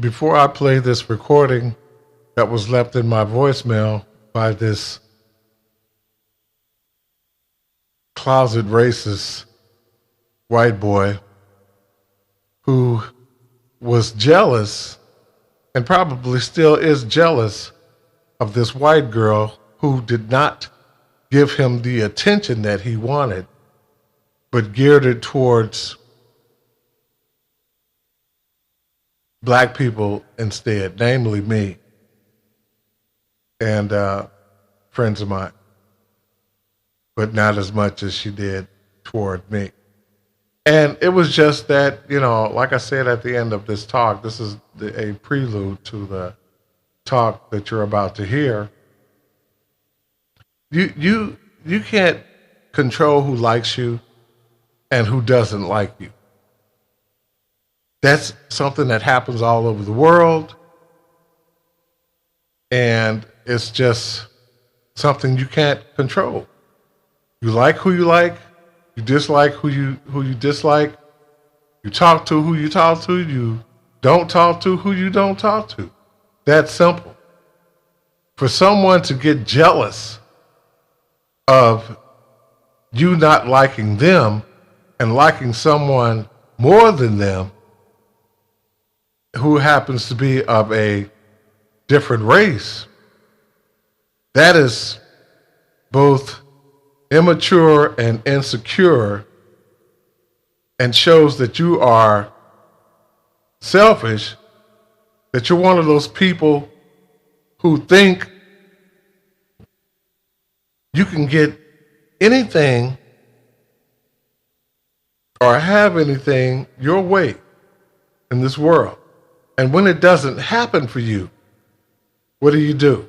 before I play this recording that was left in my voicemail by this closet racist white boy who was jealous and probably still is jealous of this white girl who did not give him the attention that he wanted, but geared it towards black people instead, namely me and friends of mine, but not as much as she did toward me. And it was just that, like I said at the end of this talk, this is a prelude to the talk that you're about to hear. You can't control who likes you and who doesn't like you. That's something that happens all over the world, and it's just something you can't control. You like who you like, you dislike who you dislike, you talk to who you talk to, you don't talk to who you don't talk to. That's simple. For someone to get jealous of you not liking them and liking someone more than them who happens to be of a different race, that is both immature and insecure, and shows that you are selfish, that you're one of those people who think you can get anything or have anything your way in this world. And when it doesn't happen for you, what do?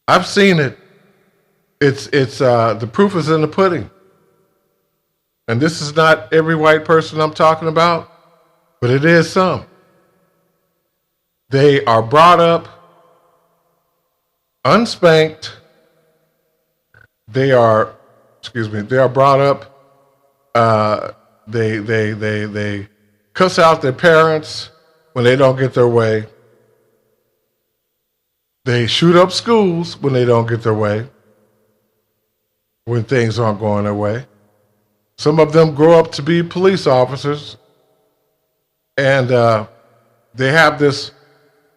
I've seen it. It's the proof is in the pudding. And this is not every white person I'm talking about, but it is some. They are brought up unspanked. They are brought up, they cuss out their parents when they don't get their way. They shoot up schools when they don't get their way, when things aren't going their way. Some of them grow up to be police officers, and they have this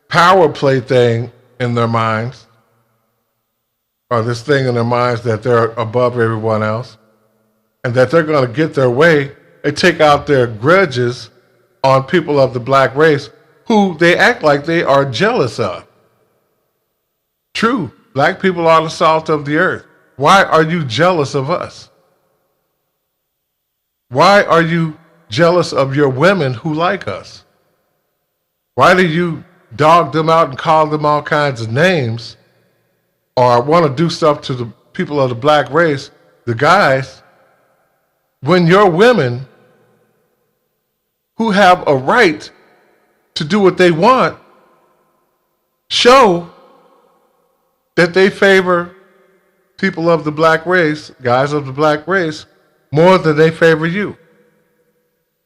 power play thing in their minds, or this thing in their minds that they're above everyone else, and that they're going to get their way. They take out their grudges on people of the black race who they act like they are jealous of. True, black people are the salt of the earth. Why are you jealous of us? Why are you jealous of your women who like us? Why do you dog them out and call them all kinds of names, or want to do stuff to the people of the black race, the guys, when your women who have a right to do what they want show that they favor people of the black race, guys of the black race, more than they favor you?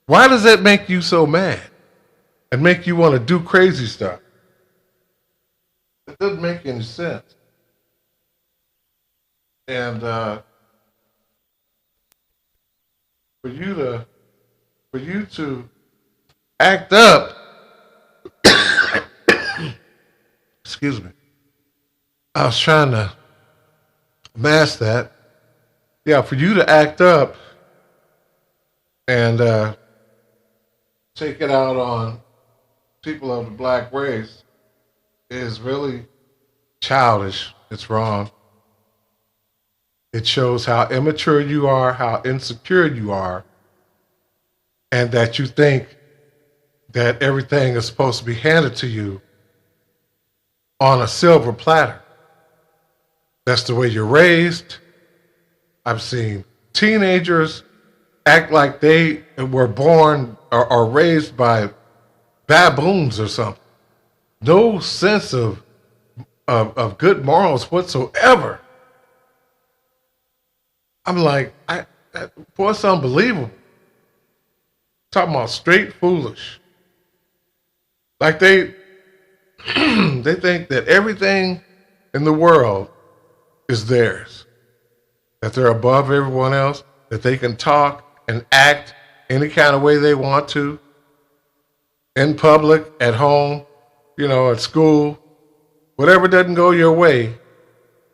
Why does that make you so mad and make you want to do crazy stuff? It doesn't make any sense. And for you to act up, excuse me, I was trying to mask that. Yeah, for you to act up and take it out on people of the black race is really childish. It's wrong. It shows how immature you are, how insecure you are, and that you think that everything is supposed to be handed to you on a silver platter. That's the way you're raised. I've seen teenagers act like they were born or raised by baboons or something. No sense of good morals whatsoever. I'm like, boy, it's unbelievable. Talking about straight foolish. Like they think that everything in the world is theirs, that they're above everyone else, that they can talk and act any kind of way they want to, in public, at home, at school. Whatever doesn't go your way,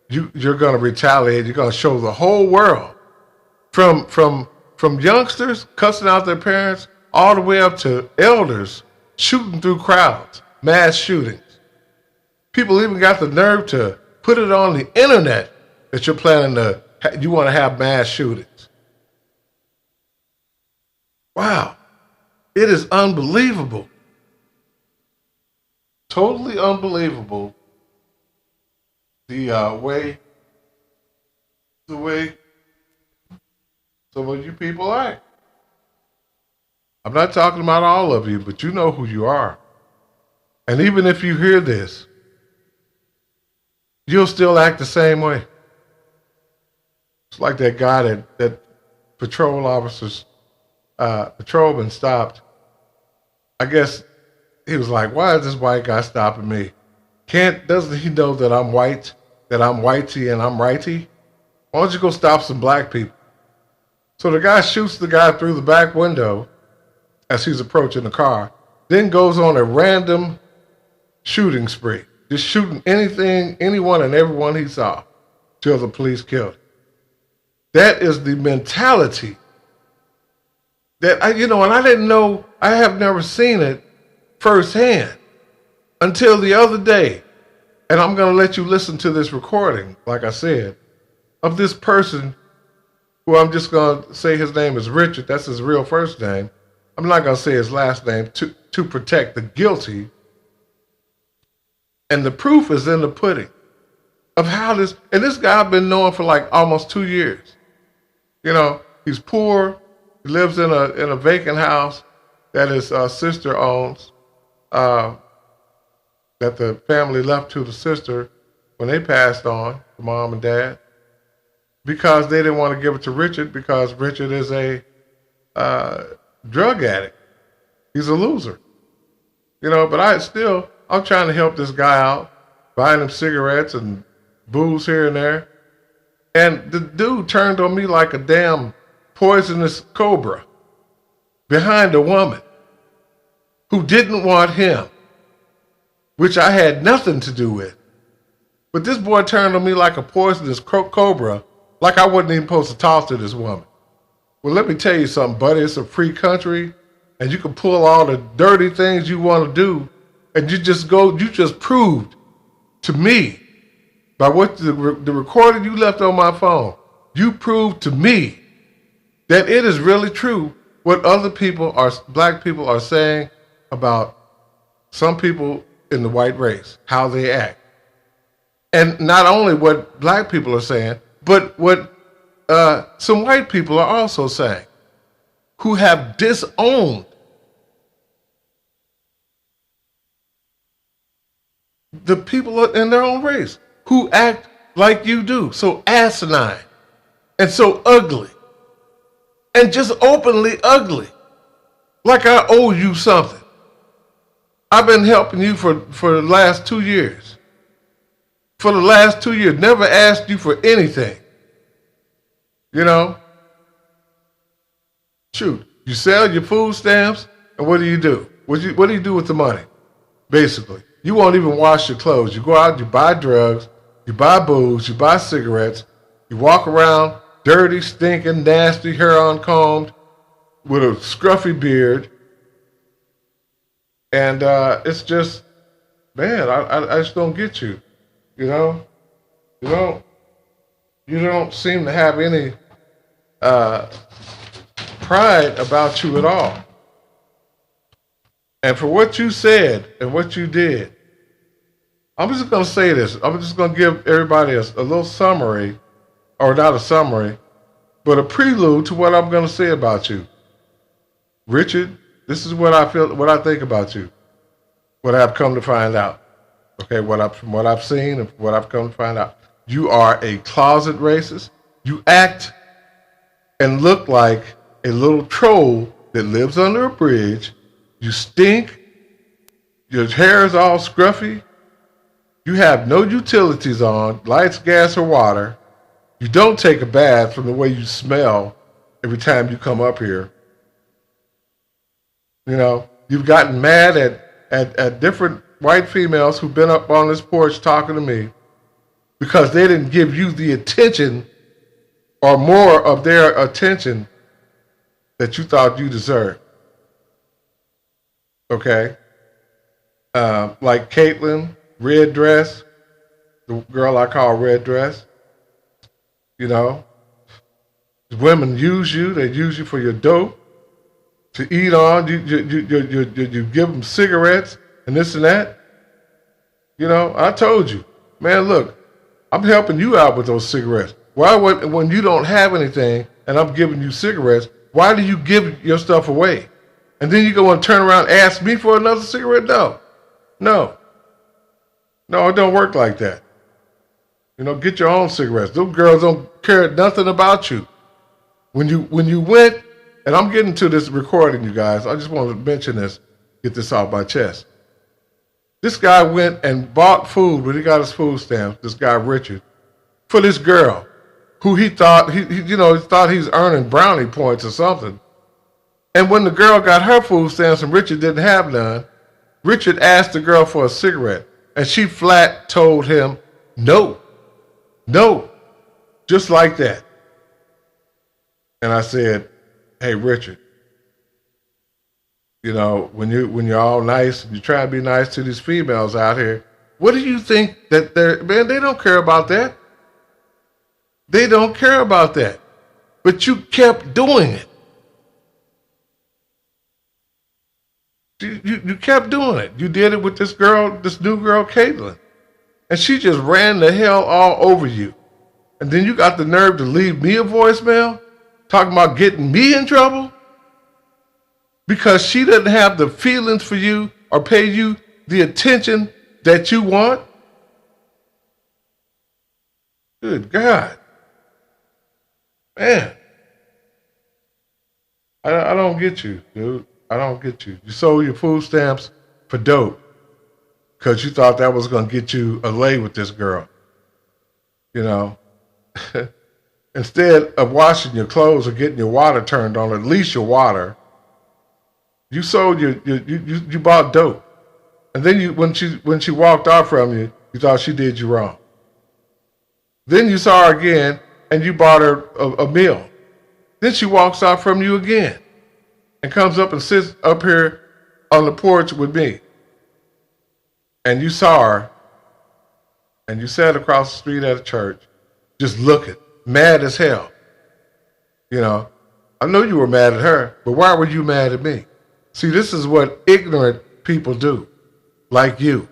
you're going to retaliate. You're going to show the whole world, from youngsters cussing out their parents, all the way up to elders shooting through crowds, mass shootings. People even got the nerve to put it on the internet that you want to have mass shootings. Wow. It is unbelievable. Totally unbelievable the way some of you people act. I'm not talking about all of you, but you know who you are. And even if you hear this, you'll still act the same way. It's like that guy that patrolman stopped. I guess he was like, why is this white guy stopping me? Doesn't he know that I'm white, that I'm whitey and I'm righty? Why don't you go stop some black people? So the guy shoots the guy through the back window as he's approaching the car, then goes on a random shooting spree, just shooting anyone and everyone he saw till the police killed him. That is the mentality that and I didn't know, I have never seen it firsthand until the other day. And I'm going to let you listen to this recording, like I said, of this person who I'm just going to say his name is Richard. That's his real first name. I'm not going to say his last name to protect the guilty. And the proof is in the pudding of how this guy I've been knowing for like almost 2 years. He's poor. He lives in a vacant house that his sister owns, that the family left to the sister when they passed on, the mom and dad, because they didn't want to give it to Richard because Richard is a drug addict. He's a loser. But I'm trying to help this guy out, buying him cigarettes and booze here and there. And the dude turned on me like a damn poisonous cobra behind a woman who didn't want him, which I had nothing to do with. But this boy turned on me like a poisonous cobra, like I wasn't even supposed to talk to this woman. Well, let me tell you something, buddy. It's a free country, and you can pull all the dirty things you want to do, and you just proved to me, by what the recording you left on my phone, you proved to me that it is really true what black people are saying about some people in the white race, how they act. And not only what black people are saying, but what some white people are also saying, who have disowned the people in their own race, who act like you do, so asinine and so ugly, and just openly ugly, like I owe you something. I've been helping you for the last 2 years. For the last 2 years, never asked you for anything. Shoot, you sell your food stamps, and what do you do? What do you do with the money? Basically, you won't even wash your clothes. You go out, you buy drugs, you buy booze, you buy cigarettes, you walk around dirty, stinking, nasty, hair uncombed, with a scruffy beard. And it's just, man, I just don't get you. You don't seem to have any pride about you at all. And for what you said and what you did, I'm just going to say this. I'm just going to give everybody a little summary, or not a summary, but a prelude to what I'm going to say about you. Richard, this is what I feel, what I think about you, what I've come to find out. Okay, from what I've seen and what I've come to find out. You are a closet racist. You act and look like a little troll that lives under a bridge. You stink. Your hair is all scruffy. You have no utilities on, lights, gas, or water. You don't take a bath from the way you smell every time you come up here. You know, you've gotten mad at different white females who've been up on this porch talking to me because they didn't give you the attention or more of their attention that you thought you deserved. Okay? Like Caitlin, red dress, the girl I call red dress. You know, women use you. They use you for your dope to eat on. You give them cigarettes and this and that. You know, I told you, man, look, I'm helping you out with those cigarettes. Why, when you don't have anything and I'm giving you cigarettes, why do you give your stuff away? And then you go and turn around and ask me for another cigarette? No, it don't work like that. You know, get your own cigarettes. Those girls don't care nothing about you. When you went, and I'm getting to this recording, you guys. I just want to mention this, get this off my chest. This guy went and bought food when he got his food stamps, this guy Richard, for this girl, who he thought he thought he's earning brownie points or something. And when the girl got her food stamps and Richard didn't have none, Richard asked the girl for a cigarette, and she flat told him no. No, just like that. And I said, hey, Richard, you know, when you're all nice and you try to be nice to these females out here, what do you think that they don't care about that. They don't care about that. But you kept doing it. You kept doing it. You did it with this new girl, Caitlin. And she just ran the hell all over you. And then you got the nerve to leave me a voicemail talking about getting me in trouble because she doesn't have the feelings for you or pay you the attention that you want? Good God. Man. I don't get you, dude. I don't get you. You sold your food stamps for dope because you thought that was going to get you a lay with this girl. You know, instead of washing your clothes or getting your water turned on, at least your water, you sold you bought dope. And then when she walked off from you, you thought she did you wrong. Then you saw her again and you bought her a meal. Then she walks off from you again and comes up and sits up here on the porch with me. And you saw her, and you sat across the street at a church, just looking, mad as hell. You know, I know you were mad at her, but why were you mad at me? See, this is what ignorant people do, like you.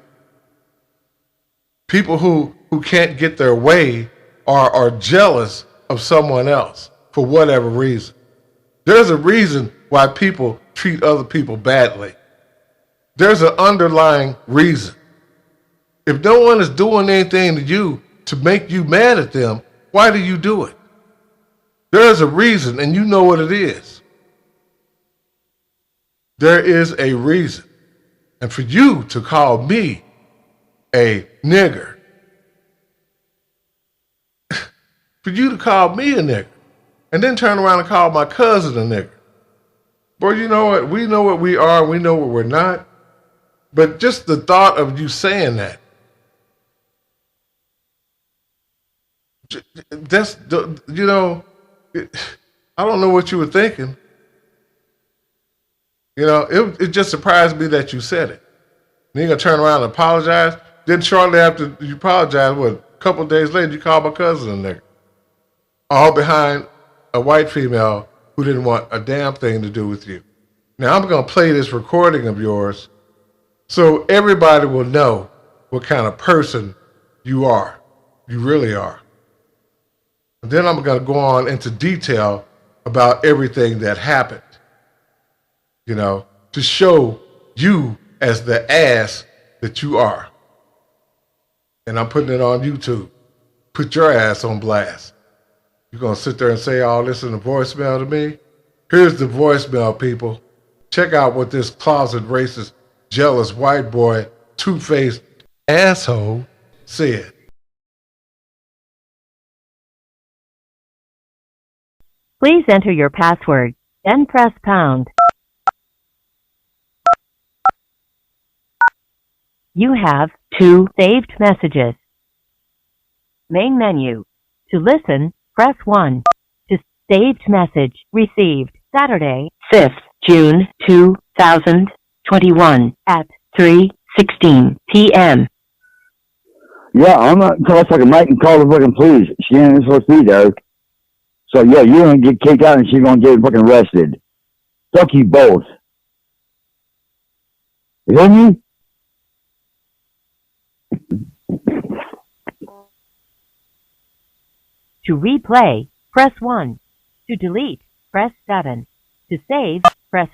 People who can't get their way are jealous of someone else for whatever reason. There's a reason why people treat other people badly. There's an underlying reason. If no one is doing anything to you to make you mad at them, why do you do it? There's a reason, and you know what it is. There is a reason. And for you to call me a nigger, for you to call me a nigger, and then turn around and call my cousin a nigger. Boy, you know what? We know what we are, and we know what we're not. But just the thought of you saying that, that's, you know, I don't know what you were thinking. You know, it just surprised me that you said it. Then you're going to turn around and apologize. Then shortly after you apologize, a couple of days later, you call my cousin a nigger. All behind a white female who didn't want a damn thing to do with you. Now, I'm going to play this recording of yours so everybody will know what kind of person you are. You really are. And then I'm going to go on into detail about everything that happened, you know, to show you as the ass that you are. And I'm putting it on YouTube. Put your ass on blast. You're going to sit there and say all this in a voicemail to me? Here's the voicemail, people. Check out what this closet racist jealous white boy, two-faced asshole said. Please enter your password, then press pound. You have 2 saved messages. Main menu. To listen, press 1. To saved message received Saturday, 5th June 2021 at 3:16 p.m. Yeah, I'm not call fucking Mike and call the fucking police. She ain't supposed to be there. So yeah, you're gonna get kicked out and she's gonna get fucking arrested. Fuck you both. You hear me? To replay, press 1. To delete, press 7. To save, press.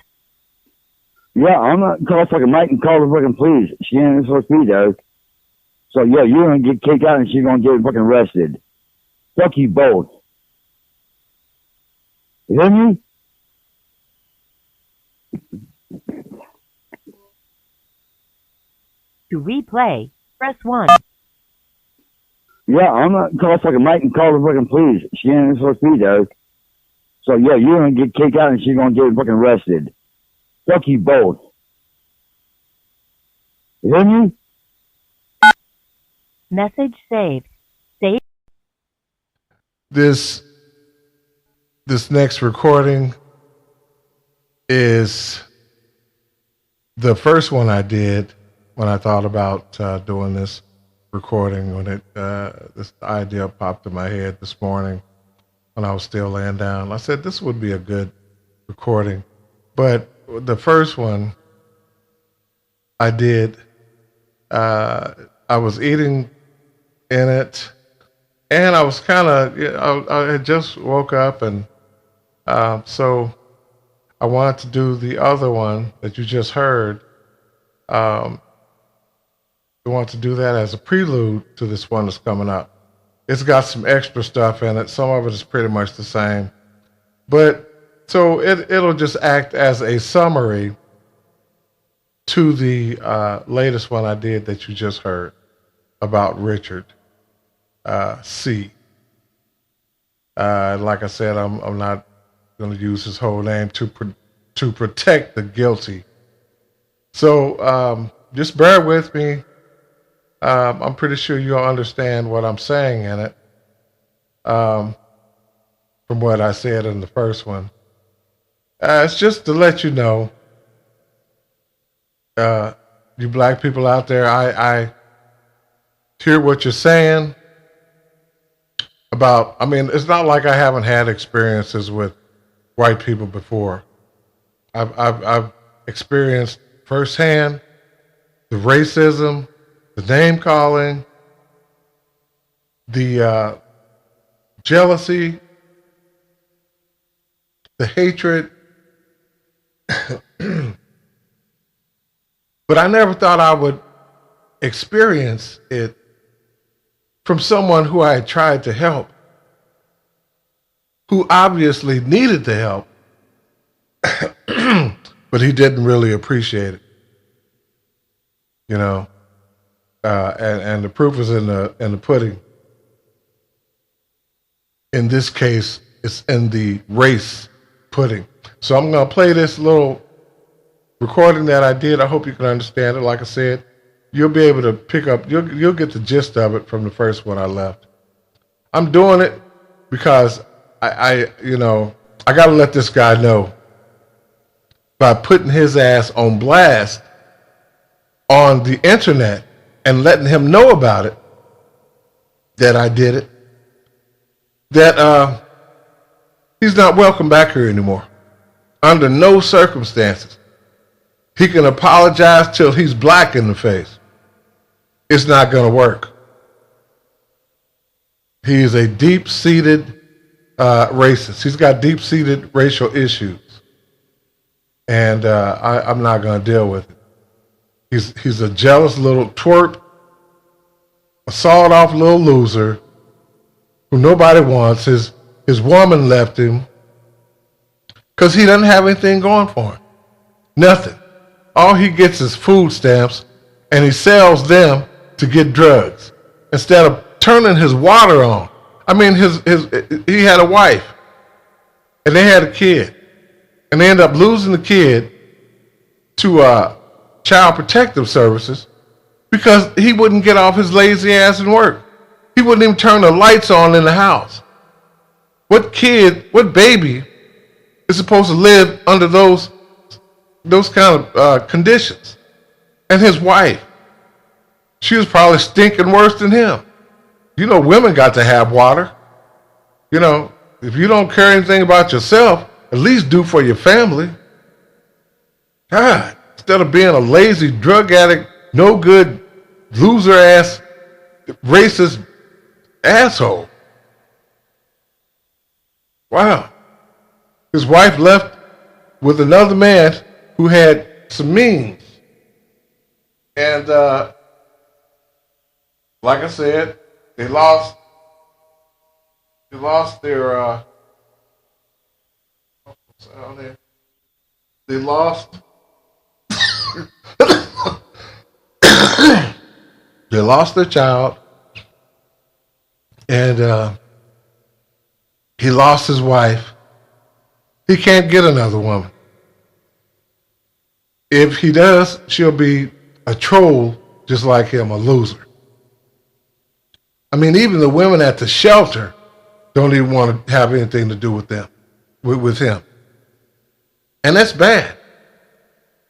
Yeah, I'm not call fucking Mike and call the fucking police. She ain't supposed to be there. So yeah, you're gonna get kicked out and she's gonna get fucking arrested. Fuck you both. You hear me? To replay, press 1. Yeah, I'm not call fucking Mike and call the fucking police. She ain't supposed to be there. So yeah, you're gonna get kicked out and she's gonna get fucking arrested. Fuck you both. You hear me? Message saved. Save. This next recording is the first one I did when I thought about doing this recording, when this idea popped in my head this morning when I was still laying down. I said this would be a good recording. But the first one I did, I was eating in it, and I was kind of, I had just woke up, and so I wanted to do the other one that you just heard. I want to do that as a prelude to this one that's coming up. It's got some extra stuff in it. Some of it is pretty much the same. But so it'll just act as a summary to the latest one I did that you just heard about Richard C. Like I said, I'm not going to use his whole name to protect the guilty. So just bear with me. I'm pretty sure you'll understand what I'm saying in it from what I said in the first one. It's just to let you know, you black people out there, I hear what you're saying about, I mean, it's not like I haven't had experiences with white people before. I've experienced firsthand the racism, the name calling, the jealousy, the hatred. But I never thought I would experience it from someone who I had tried to help, who obviously needed the help, but he didn't really appreciate it. You know, and the proof is in the pudding. In this case, it's in the race pudding. So I'm going to play this little recording that I did. I hope you can understand it. Like I said, you'll be able to pick up, you'll get the gist of it from the first one I left. I'm doing it because I got to let this guy know by putting his ass on blast on the internet and letting him know about it, that I did it, that he's not welcome back here anymore. Under no circumstances. He can apologize till he's black in the face. It's not going to work. He is a deep-seated racist. He's got deep-seated racial issues. And I'm not going to deal with it. He's a jealous little twerp, a sawed-off little loser who nobody wants. His woman left him because he doesn't have anything going for him. Nothing. all he gets is food stamps, and he sells them to get drugs instead of turning his water on. I mean, he had a wife, and they had a kid, and they ended up losing the kid to Child Protective Services because he wouldn't get off his lazy ass and work. He wouldn't even turn the lights on in the house. What kid, what baby is supposed to live under those kind of conditions? And his wife, she was probably stinking worse than him. You know, women got to have water. You know, if you don't care anything about yourself, at least do for your family. God, instead of being a lazy drug addict, no good, loser ass, racist asshole. Wow. His wife left with another man who had some means. And like I said, they lost their they lost they lost their child, and he lost his wife. He can't get another woman. If he does, she'll be a troll just like him, a loser. I mean, even the women at the shelter don't even want to have anything to do with them, with him. And that's bad.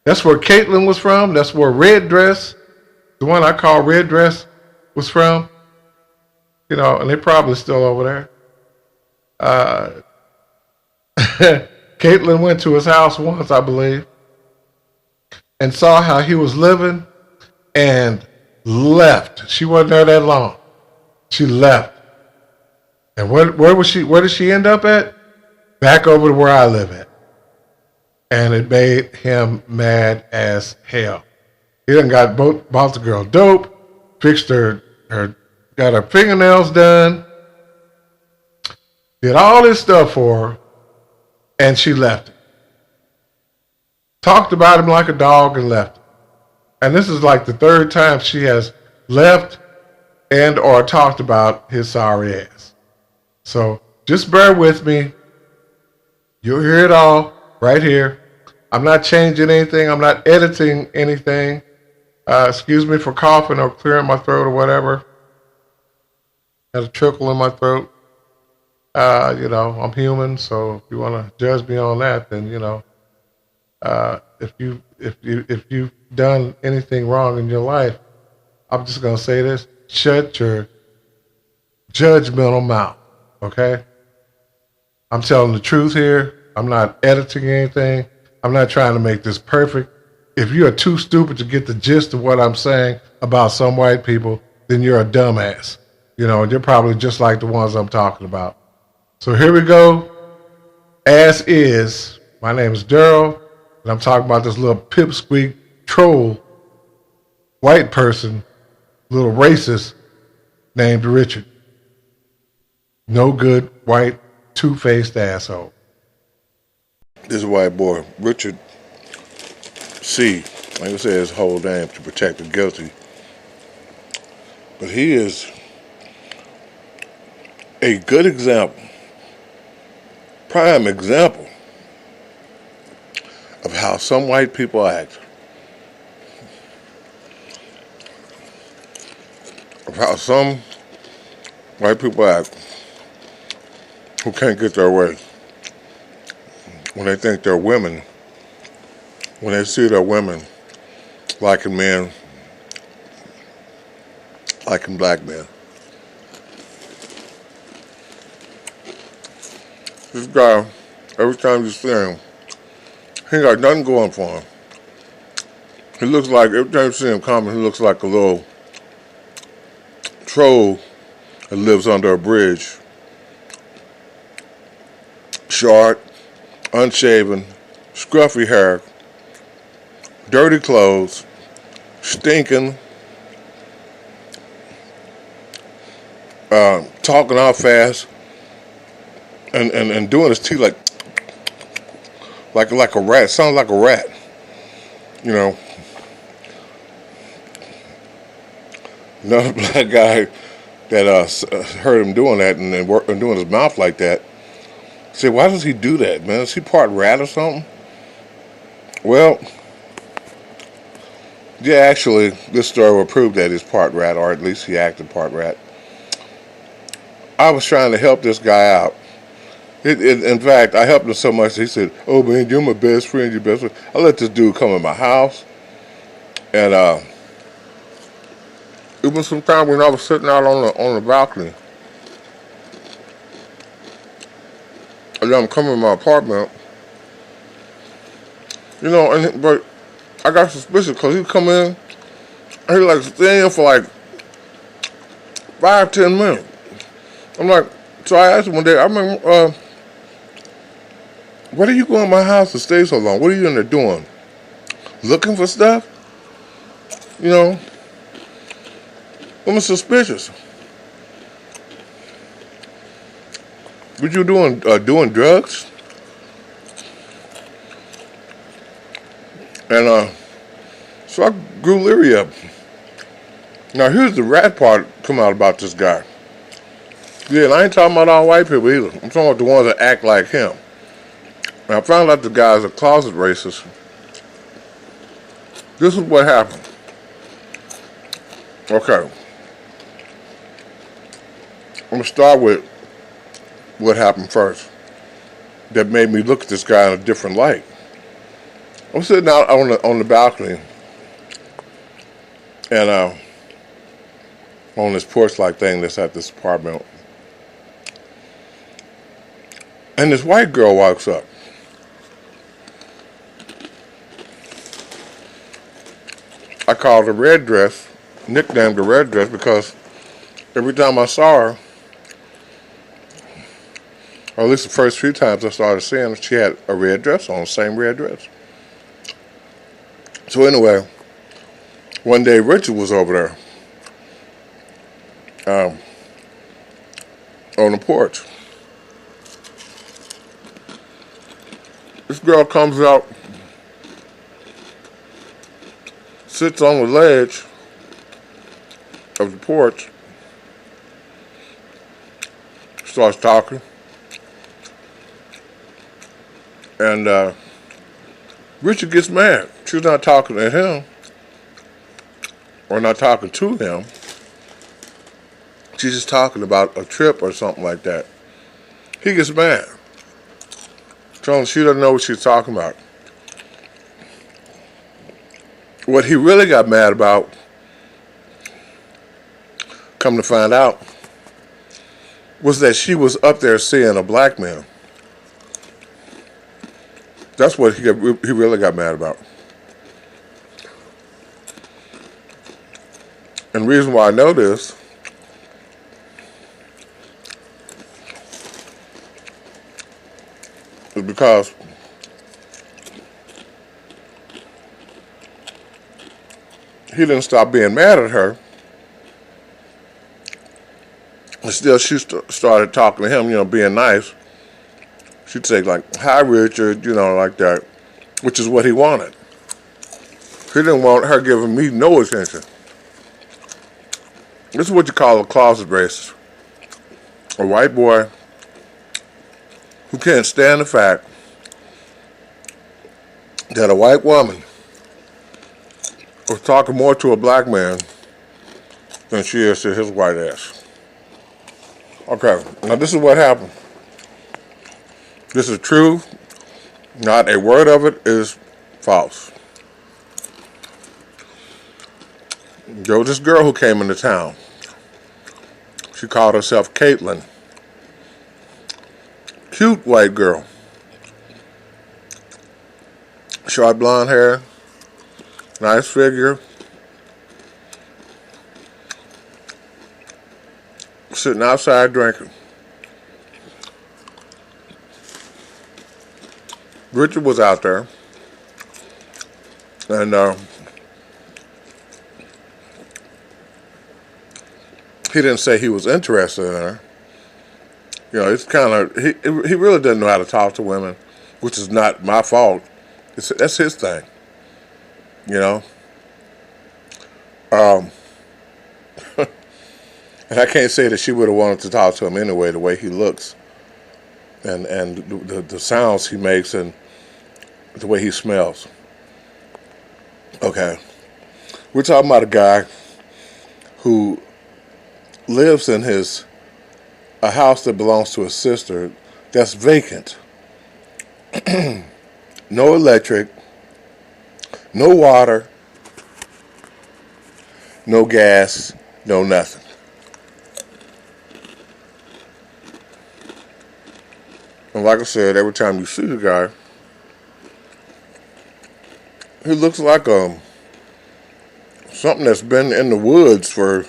That's where Caitlin was from. That's where Red Dress, the one I call Red Dress, was from. You know, and they're probably still over there. Caitlin went to his house once, I believe, and saw how he was living and left. She wasn't there that long. She left. And where was she? Where did she end up at? Back over to where I live at. And it made him mad as hell. He done bought the girl dope, fixed her, got her fingernails done, did all this stuff for her, and she left him. Talked about him like a dog and left him. And this is like the third time she has left and or talked about his sorry ass. So just bear with me. You'll hear it all right here. I'm not changing anything. I'm not editing anything. Excuse me for coughing or clearing my throat or whatever. Had a trickle in my throat. You know, I'm human, so if you want to judge me on that, then, you know, if you've done anything wrong in your life, I'm just going to say this: shut your judgmental mouth, okay? I'm telling the truth here. I'm not editing anything. I'm not trying to make this perfect. If you are too stupid to get the gist of what I'm saying about some white people, then you're a dumbass. You know, and you're probably just like the ones I'm talking about. So here we go. As is, my name is Daryl, and I'm talking about this little pipsqueak troll white person, little racist named Richard. No good, white, two-faced asshole. This white boy, Richard C., like I said, his whole name to protect the guilty. But he is a good example, prime example of how some white people act. Of how some white people act who can't get their way. When they think they're women, when they see their women liking men, liking black men. This guy, every time you see him, he ain't got nothing going for him. He looks like, every time you see him coming, he looks like a little troll that lives under a bridge. Short, unshaven, scruffy hair, dirty clothes, stinking, talking out fast, and doing his teeth like a rat. Sounds like a rat. You know, another black guy that heard him doing that and doing his mouth like that said, "Why does he do that, man? Is he part rat or something?" Well, yeah, actually, this story will prove that he's part rat, or at least he acted part rat. I was trying to help this guy out. In fact, I helped him so much that he said, "Oh man, you're my best friend, your best friend." I let this dude come in my house, and it was some time when I was sitting out on the balcony. I let him come in my apartment, but I got suspicious because he'd come in and he'd like stay in for like 5, 10 minutes. I'm like, so I asked him one day, I remember, why do you go in my house to stay so long? What are you in there doing? Looking for stuff? You know, I'm suspicious. What you doing? Doing drugs? And so I grew leery of him. Now here's the rat part come out about this guy. Yeah, and I ain't talking about all white people either. I'm talking about the ones that act like him. And I found out the guy's a closet racist. This is what happened. Okay. I'm going to start with what happened first that made me look at this guy in a different light. I'm sitting out on the balcony and on this porch-like thing that's at this apartment. And this white girl walks up. I called her Red Dress, nicknamed her Red Dress because every time I saw her, or at least the first few times I started seeing her, she had a red dress on, the same red dress. So anyway, one day Richard was over there on the porch. This girl comes out, sits on the ledge of the porch, starts talking, and Richard gets mad. She's not talking to him, or not talking to him. She's just talking about a trip or something like that. He gets mad. Telling she doesn't know what she's talking about. What he really got mad about, come to find out, was that she was up there seeing a black man. That's what he really got mad about. And the reason why I know this is because he didn't stop being mad at her. And still she started talking to him, being nice. She'd say like, "Hi, Richard," like that, which is what he wanted. He didn't want her giving me no attention. This is what you call a closet racist. A white boy who can't stand the fact that a white woman was talking more to a black man than she is to his white ass. Okay, now this is what happened. This is true. Not a word of it is false. There was this girl who came into town. She called herself Caitlin. Cute white girl. Short blonde hair. Nice figure. Sitting outside drinking. Richard was out there. And he didn't say he was interested in her. It's kind of, he really doesn't know how to talk to women, which is not my fault. That's his thing. you know. Um, and I can't say that she would have wanted to talk to him anyway, the way he looks and the sounds he makes and the way he smells. Okay. We're talking about a guy who lives in a house that belongs to his sister that's vacant. No electric, no water, no gas, no nothing. And like I said, every time you see the guy, he looks like something that's been in the woods for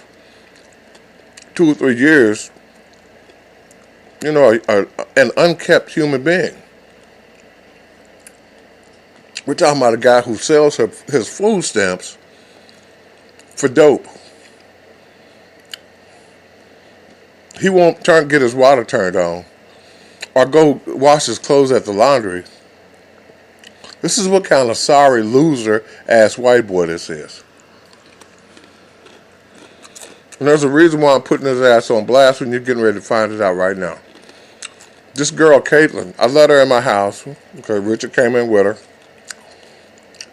2 or 3 years. You know, an unkept human being. We're talking about a guy who sells his food stamps for dope. He won't get his water turned on or go wash his clothes at the laundry. This is what kind of sorry loser ass white boy this is. And there's a reason why I'm putting his ass on blast when you're getting ready to find it out right now. This girl, Caitlin, I let her in my house because Richard came in with her.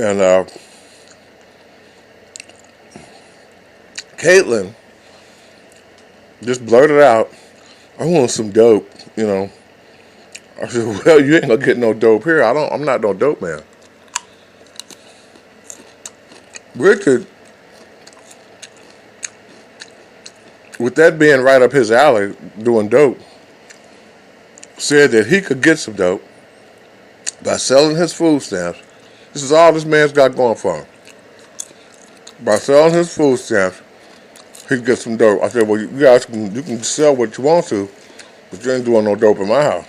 And Caitlin just blurted out, I want some dope, you know. I said, well, you ain't gonna get no dope here. I'm not no dope man. Richard, with that being right up his alley, doing dope, said that he could get some dope by selling his food stamps. This is all this man's got going for him. By selling his food stamps, he could get some dope. I said, well, you guys can sell what you want to, but you ain't doing no dope in my house.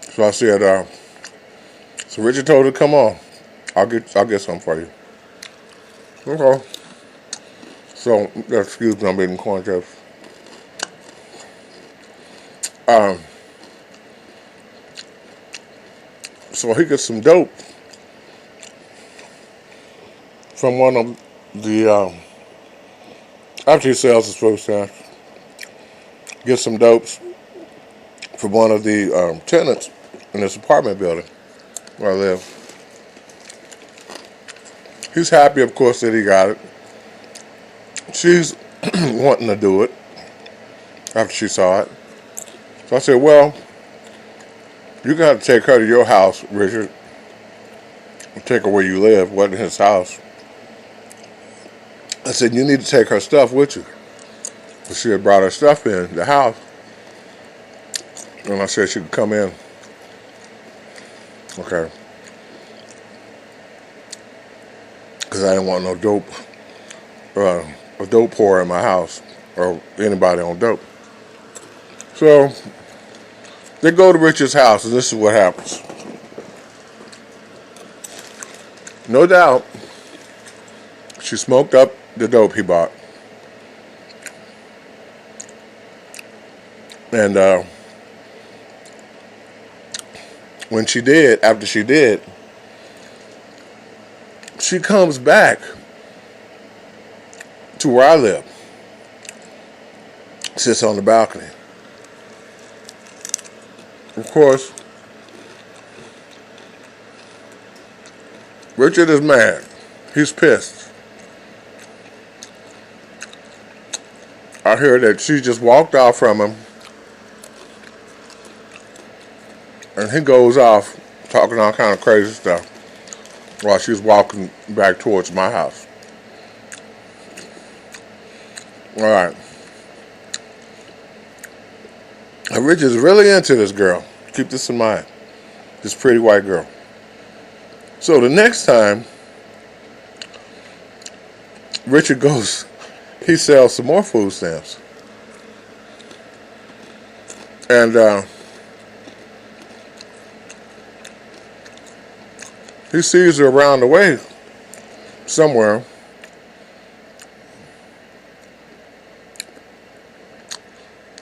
So I said, so Richard told her, come on, I'll get something for you. Okay. So, excuse me, I'm eating corn chips. So he gets some dope from one of the, after he sells his food stamps, gets some dopes from one of the tenants in this apartment building where I live. He's happy, of course, that he got it. She's wanting to do it after she saw it. So I said, well, you're going to have to take her to your house, Richard. Take her where you live, wasn't his house. I said, you need to take her stuff with you. But she had brought her stuff in the house. And I said she could come in. Okay. Because I didn't want no dope, a dope pour in my house or anybody on dope. So they go to Richard's house, and this is what happens. No doubt, she smoked up the dope he bought. And after she did, she comes back to where I live. Sits on the balcony. Of course, Richard is mad. He's pissed. I hear that she just walked off from him. And he goes off talking all kind of crazy stuff while she's walking back towards my house. All right. And Richard's really into this girl. Keep this in mind. This pretty white girl. So the next time Richard goes, he sells some more food stamps. And he sees her around the way somewhere.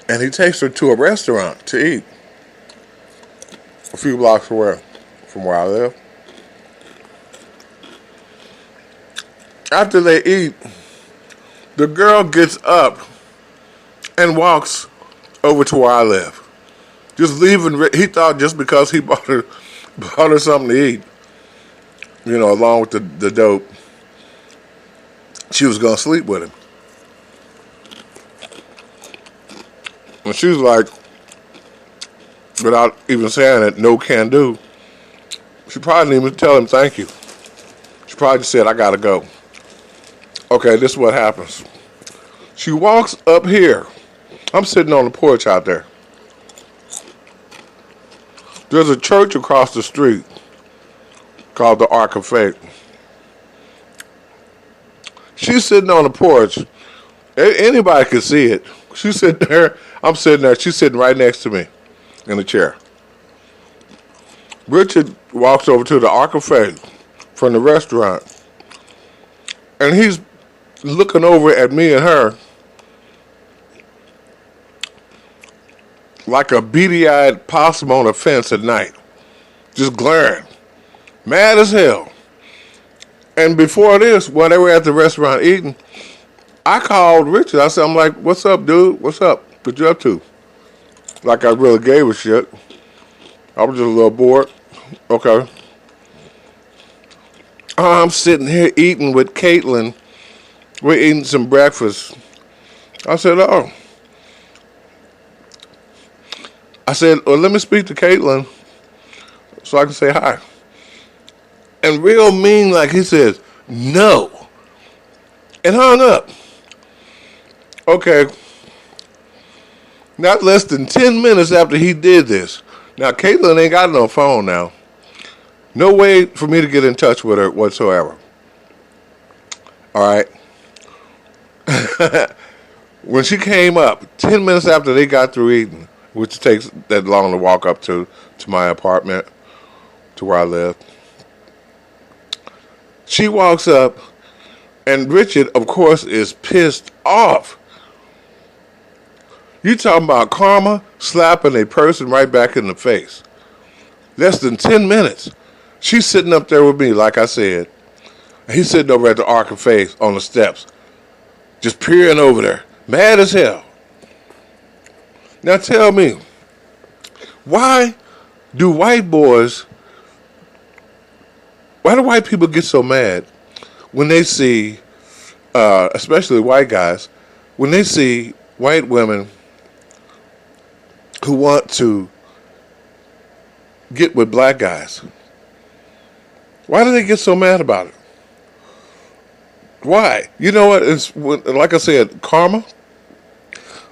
And he takes her to a restaurant to eat. A few blocks away from where I live. After they eat, the girl gets up and walks over to where I live. Just leaving. He thought just because he bought her something to eat, along with the dope, she was gonna sleep with him. And she was like, without even saying it, no can do. She probably didn't even tell him thank you. She probably just said, I gotta go. Okay, this is what happens. She walks up here. I'm sitting on the porch out there. There's a church across the street called the Ark of Faith. She's sitting on the porch. Anybody can see it. She's sitting there. I'm sitting there. She's sitting right next to me in the chair. Richard walks over to the Ark of Faith from the restaurant. And he's looking over at me and her like a beady-eyed possum on a fence at night. Just glaring. Mad as hell. And before this, when they were at the restaurant eating, I called Richard. I'm like, what's up, dude? What's up? What you up to? Like I really gave a shit. I was just a little bored. Okay. I'm sitting here eating with Caitlin. We're eating some breakfast. I said, oh. I said, well, let me speak to Caitlin so I can say hi. And real mean, like he says, no. And hung up. Okay. Not less than 10 minutes after he did this. Now, Caitlin ain't got no phone now. No way for me to get in touch with her whatsoever. All right. When she came up, 10 minutes after they got through eating, which takes that long to walk up to my apartment, to where I live, she walks up, and Richard, of course, is pissed off. You talking about karma slapping a person right back in the face. Less than 10 minutes. She's sitting up there with me, like I said. He's sitting over at the Ark of Faith on the steps, just peering over there, mad as hell. Now tell me, why do white people get so mad when they see, especially white guys, when they see white women who want to get with black guys? Why do they get so mad about it? Why? You know what? It's like I said, karma.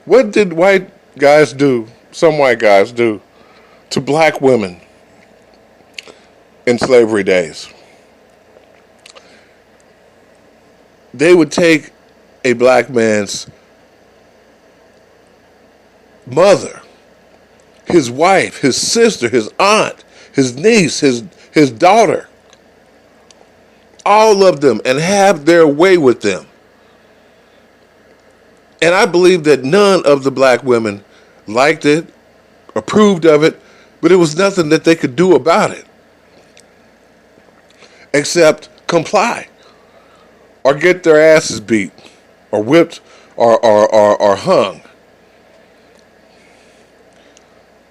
What did white guys do? Some white guys do to black women in slavery days. They would take a black man's mother, his wife, his sister, his aunt, his niece, his daughter, all of them, and have their way with them. And I believe that none of the black women liked it, approved of it, but it was nothing that they could do about it except comply or get their asses beat or whipped or hung.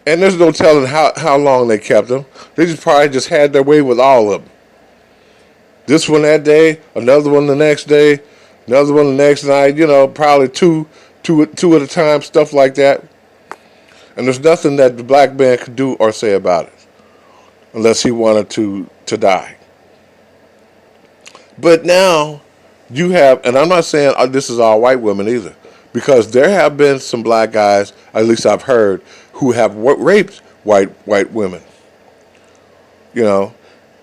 And there's no telling how long they kept them. They just probably just had their way with all of them. This one that day, another one the next day, another one the next night, probably two at a time, stuff like that. And there's nothing that the black man could do or say about it unless he wanted to die. But now you have, and I'm not saying this is all white women either, because there have been some black guys, at least I've heard, who have raped white women.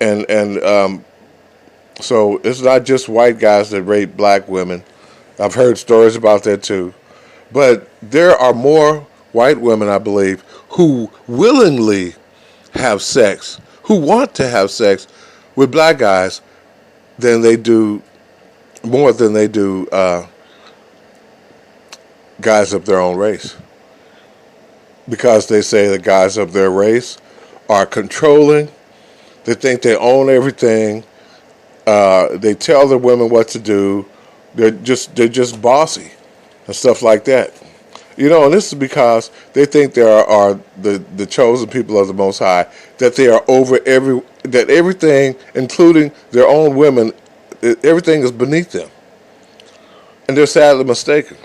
And so it's not just white guys that rape black women. I've heard stories about that too. But there are more white women, I believe, who willingly have sex, who want to have sex with black guys more than they do guys of their own race. Because they say the guys of their race are controlling, they think they own everything, They tell the women what to do. They're just bossy and stuff like that. And this is because they think they are the chosen people of the Most High, that they are over that everything, including their own women, everything is beneath them. And they're sadly mistaken.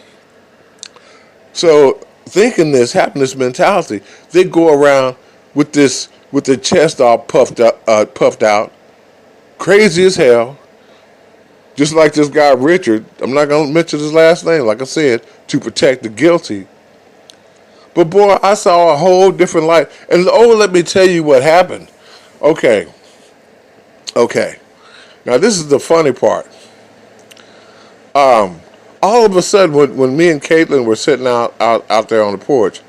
So, thinking this, having this mentality, they go around with their chest all puffed out, crazy as hell, just like this guy Richard. I'm not gonna mention his last name, like I said, to protect the guilty. But boy, I saw a whole different light. And let me tell you what happened. Okay. Now this is the funny part. All of a sudden, when me and Caitlin were sitting out there on the porch,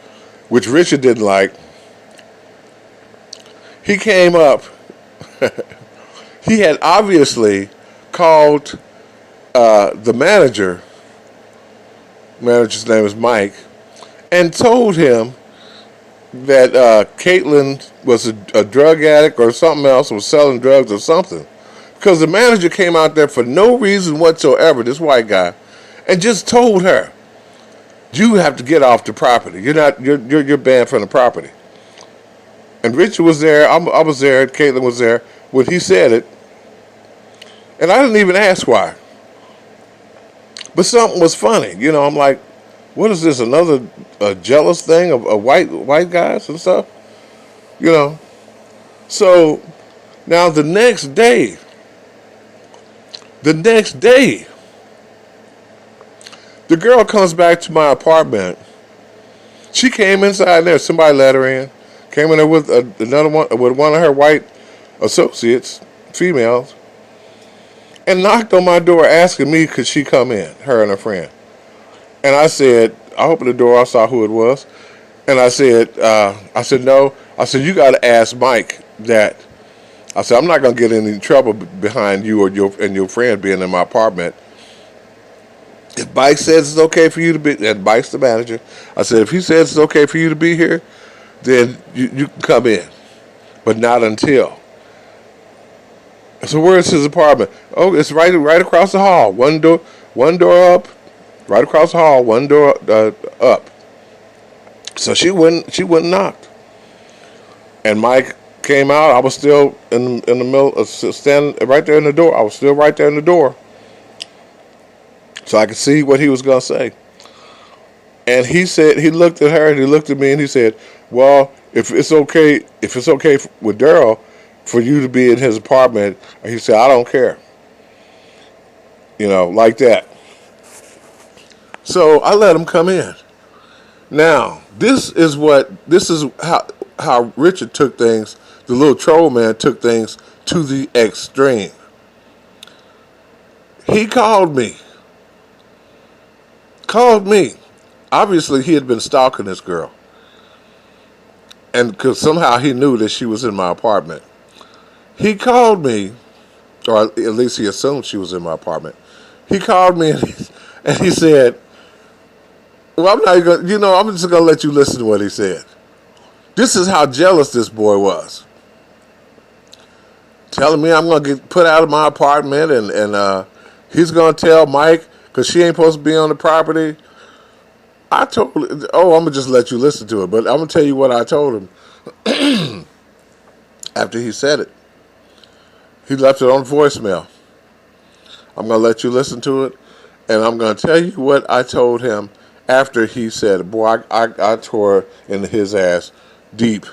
which Richard didn't like, he came up. He had obviously called the manager. Manager's name is Mike, and told him that Caitlin was a drug addict or something else, was selling drugs or something. Because the manager came out there for no reason whatsoever, this white guy, and just told her, "You have to get off the property. You're banned from the property." And Richard was there. I was there. Caitlin was there when he said it, and I didn't even ask why. But something was funny. I'm like, what is this? Another jealous thing of white guys and stuff? So now the next day, the girl comes back to my apartment. She came inside there. Somebody let her in. Came in there with another one, with one of her white associates, females, and knocked on my door asking me could she come in, her and her friend. And I said, I opened the door, I saw who it was, and I said no. I said, you got to ask Mike that. I said, I'm not going to get in any trouble behind you or your friend being in my apartment. If Mike says it's okay for you to be, and Mike's the manager, I said, if he says it's okay for you to be here, then you can come in, but not until. So where's his apartment? Oh, it's right across the hall. One door up, right across the hall. One door up. So she wouldn't knock. And Mike came out. I was still in the middle, standing right there in the door. I was still right there in the door, so I could see what he was gonna say. And he said, he looked at her and he looked at me and he said, "Well, if it's okay with Daryl for you to be in his apartment," he said, "I don't care." Like that. So I let him come in. Now, this is how Richard took things. The little troll man took things to the extreme. He called me. Obviously, he had been stalking this girl. And because somehow he knew that she was in my apartment. He called me, or at least he assumed she was in my apartment. He called me and he said, well, I'm not going to, I'm just going to let you listen to what he said. This is how jealous this boy was. Telling me I'm going to get put out of my apartment and he's going to tell Mike because she ain't supposed to be on the property. I'm going to just let you listen to it. But I'm going to tell you what I told him after he said it. He left it on voicemail. I'm going to let you listen to it. And I'm going to tell you what I told him after he said it. Boy, I tore into his ass deep.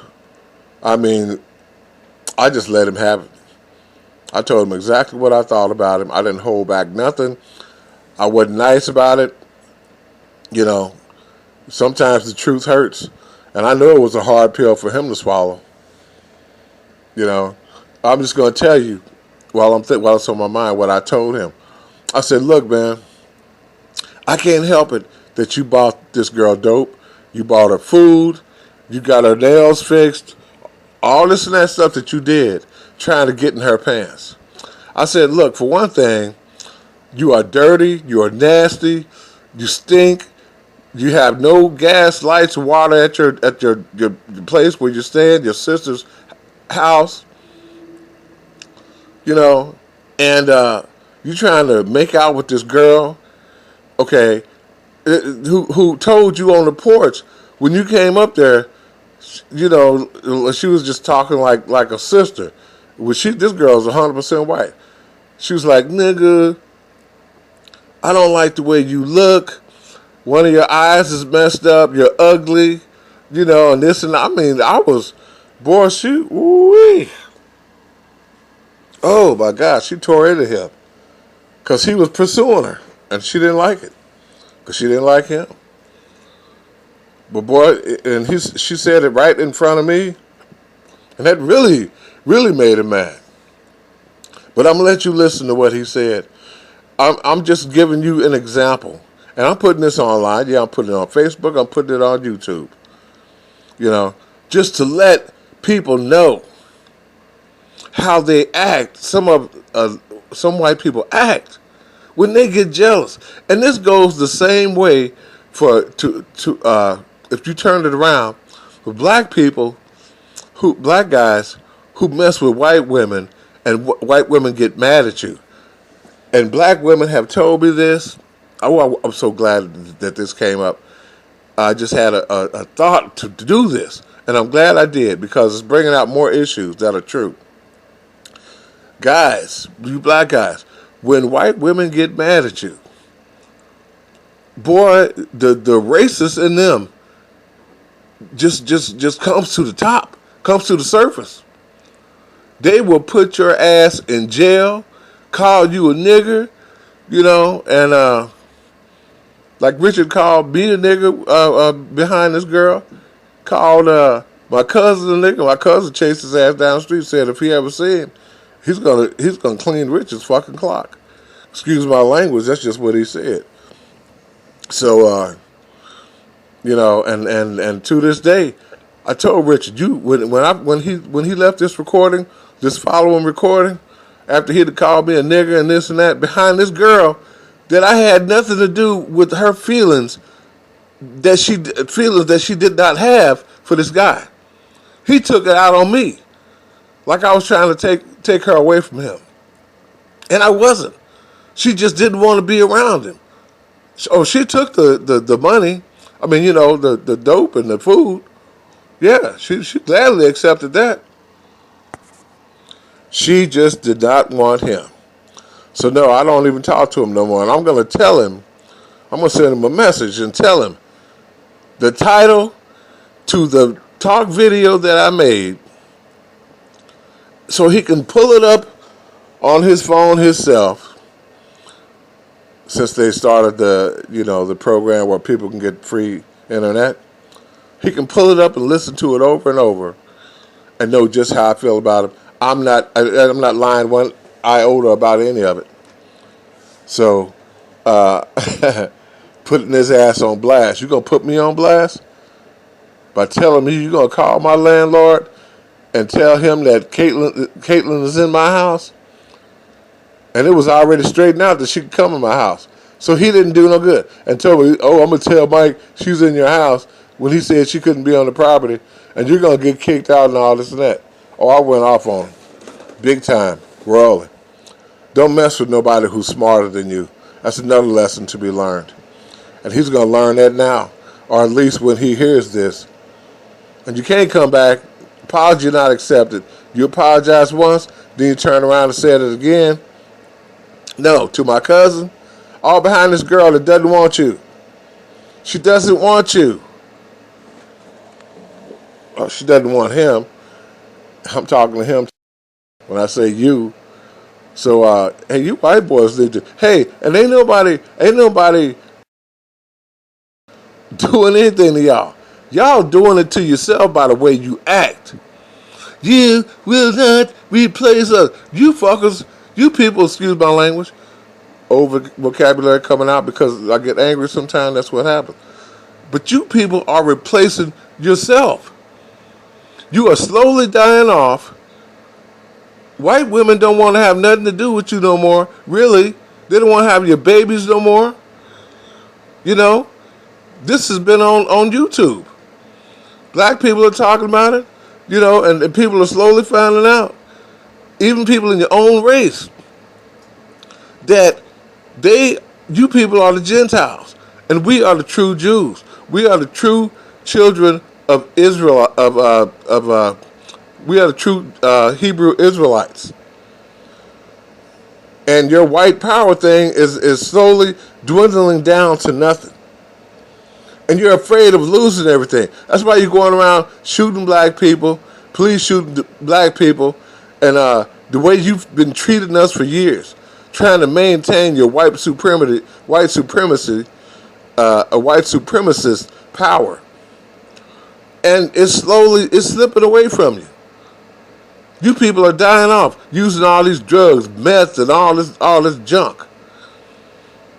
I mean, I just let him have it. I told him exactly what I thought about him. I didn't hold back nothing. I wasn't nice about it. Sometimes the truth hurts. And I know it was a hard pill for him to swallow. I'm just going to tell you while it's on my mind what I told him. I said, look, man, I can't help it that you bought this girl dope. You bought her food. You got her nails fixed. All this and that stuff that you did trying to get in her pants. I said, look, for one thing, you are dirty. You are nasty. You stink. You have no gas, lights, water at your place where you stay, your sister's house. and you trying to make out with this girl, okay, who told you on the porch when you came up there, you know, she was just talking like a sister. This girl's 100% white. She was like, nigga, I don't like the way you look. One of your eyes is messed up. You're ugly, you know, and this and that. I mean, boy, woo-wee. Oh my God, she tore into him because he was pursuing her, and she didn't like it because she didn't like him. But boy, and she said it right in front of me, and that really, really made him mad. But I'm gonna let you listen to what he said. I'm just giving you an example, and I'm putting this online. Yeah, I'm putting it on Facebook. I'm putting it on YouTube. You know, just to let people know how they act. Some white people act when they get jealous, and this goes the same way if you turn it around for black people, black guys who mess with white women, and white women get mad at you. And black women have told me this. Oh, I'm so glad that this came up. I just had a thought to do this, and I'm glad I did because it's bringing out more issues that are true. Guys, you black guys, when white women get mad at you, boy, the racist in them just comes to the top, comes to the surface. They will put your ass in jail, call you a nigger, you know, and like Richard called me a nigger behind this girl, called my cousin a nigger. My cousin chased his ass down the street, said if he ever see him, he's gonna clean Richard's fucking clock. Excuse my language, that's just what he said. So you know, and to this day, I told Richard, when he left this recording, this following recording, after he'd called me a nigger and this and that behind this girl, that I had nothing to do with her feelings that she did not have for this guy. He took it out on me, like I was trying to take her away from him, and I wasn't. She just didn't want to be around him. Oh, she took the money. I mean, you know, the dope and the food. Yeah, she gladly accepted that. She just did not want him. So no, I don't even talk to him no more. And I'm going to tell him, I'm going to send him a message and tell him the title to the talk video that I made so he can pull it up on his phone himself, since they started the program where people can get free internet. He can pull it up and listen to it over and over and know just how I feel about him. I'm not lying one iota about any of it. So, putting his ass on blast. You gonna put me on blast by telling me you gonna call my landlord and tell him that Caitlin is in my house? And it was already straightened out that she could come in my house. So he didn't do no good. And told me, oh, I'm going to tell Mike she's in your house when he said she couldn't be on the property. And you're going to get kicked out and all this and that. Oh, I went off on him. Big time. Rolling. Don't mess with nobody who's smarter than you. That's another lesson to be learned. And he's going to learn that now. Or at least when he hears this. And you can't come back. Apology not accepted. You apologize once, then you turn around and say it again. No, to my cousin, all behind this girl that doesn't want you. She doesn't want you. Well, she doesn't want him. I'm talking to him when I say you. So, hey, you white boys need to. Hey, and ain't nobody doing anything to y'all. Y'all doing it to yourself by the way you act. You will not replace us. You fuckers, you people, excuse my language, over vocabulary coming out because I get angry sometimes. That's what happens. But you people are replacing yourself. You are slowly dying off. White women don't want to have nothing to do with you no more. Really. They don't want to have your babies no more. You know, this has been on YouTube. Black people are talking about it, you know, and people are slowly finding out. Even people in your own race. that you people are the Gentiles, and we are the true Jews. We are the true children of Israel. We are the true Hebrew Israelites, and your white power thing is slowly dwindling down to nothing. And you're afraid of losing everything. That's why you're going around shooting black people, police shooting black people, and the way you've been treating us for years, trying to maintain your a white supremacist power, and it's slipping away from you. You people are dying off using all these drugs, meth, and all this junk.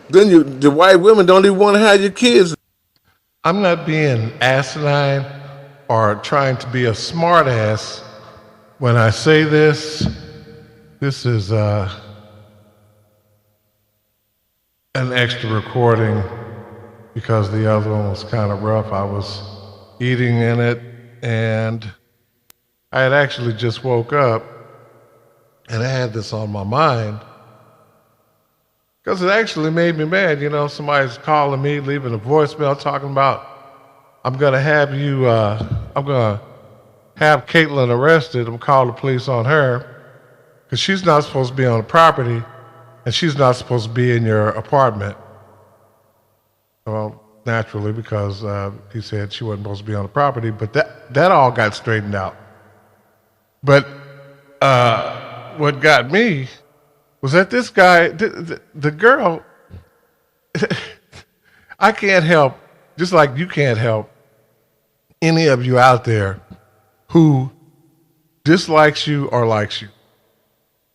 Then the white women don't even want to have your kids. I'm not being asinine or trying to be a smartass when I say this. This is an extra recording because the other one was kind of rough. I was eating in it, and I had actually just woke up, and I had this on my mind because it actually made me mad. You know, somebody's calling me, leaving a voicemail talking about, I'm going to have Caitlin arrested. I'm call the police on her because she's not supposed to be on the property and she's not supposed to be in your apartment. Well, naturally, because he said she wasn't supposed to be on the property, but that all got straightened out. But what got me was that this guy, the girl, I can't help, just like you can't help any of you out there who dislikes you or likes you.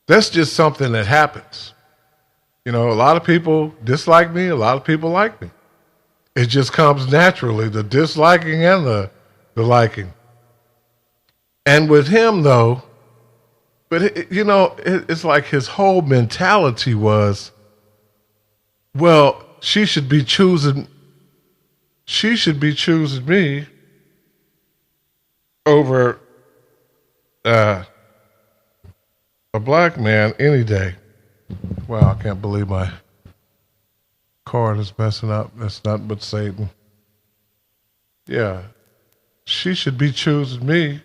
That's just something that happens. You know, a lot of people dislike me, a lot of people like me. It just comes naturally, the disliking and the liking. And with him, though, it's like his whole mentality was, well, she should be choosing me over a black man any day. Wow, I can't believe my cord is messing up. That's not but Satan. Yeah, she should be choosing me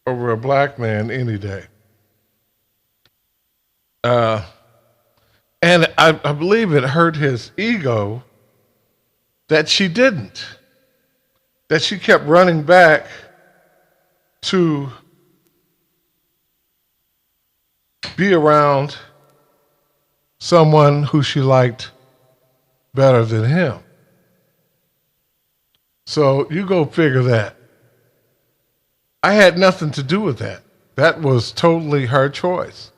over a black man any day. And I believe it hurt his ego that she didn't. That she kept running back to be around someone who she liked better than him. So you go figure that. I had nothing to do with that. That was totally her choice.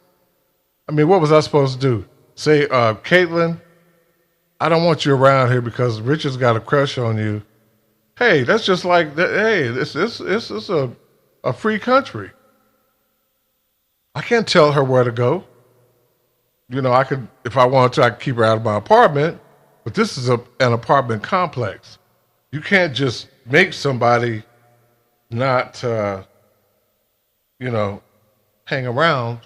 I mean, what was I supposed to do? Say, Caitlin, I don't want you around here because Richard's got a crush on you. Hey, that's just like, hey, this is a free country. I can't tell her where to go. You know, I could, if I wanted to, I could keep her out of my apartment, but this is an apartment complex. You can't just make somebody not, hang around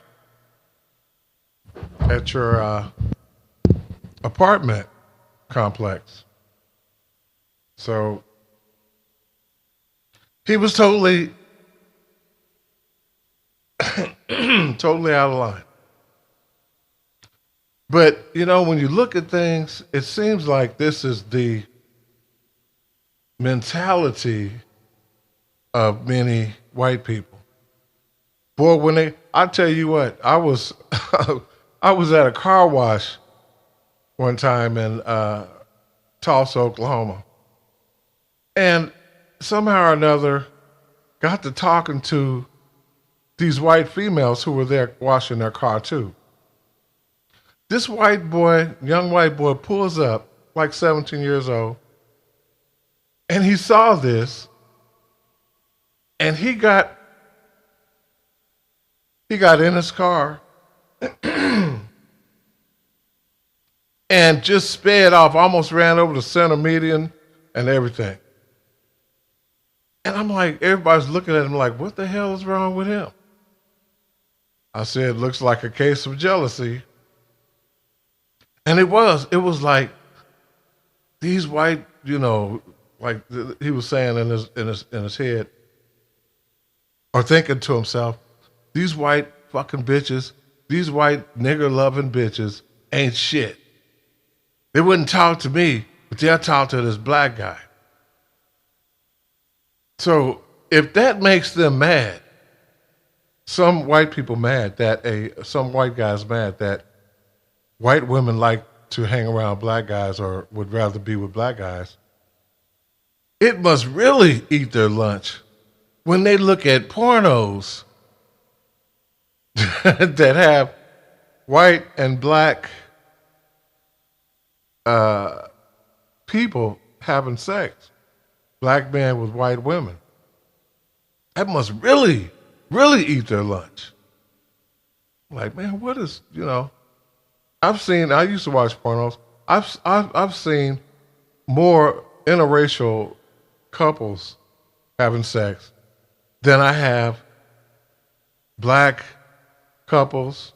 at your apartment complex. So he was totally totally out of line. But, you know, when you look at things, it seems like this is the mentality of many white people. Boy, I tell you what, I was I was at a car wash one time in Tulsa, Oklahoma. And somehow or another got to talking to these white females who were there washing their car too. This young white boy pulls up, like 17 years old, and he saw this, and he got in his car and just sped off, almost ran over the center median and everything. And I'm like, everybody's looking at him like, what the hell is wrong with him? I said, looks like a case of jealousy. And it was like these white, like he was saying in his head, or thinking to himself, these white fucking bitches, these white nigger loving bitches ain't shit. They wouldn't talk to me, but they'll talk to this black guy. So if that makes them mad, some white people mad that some white guys mad that white women like to hang around black guys or would rather be with black guys, it must really eat their lunch when they look at pornos that have white and black people having sex, black men with white women. That must really, really eat their lunch. Like, man, what is, I used to watch pornos. I've seen more interracial couples having sex than I have black couples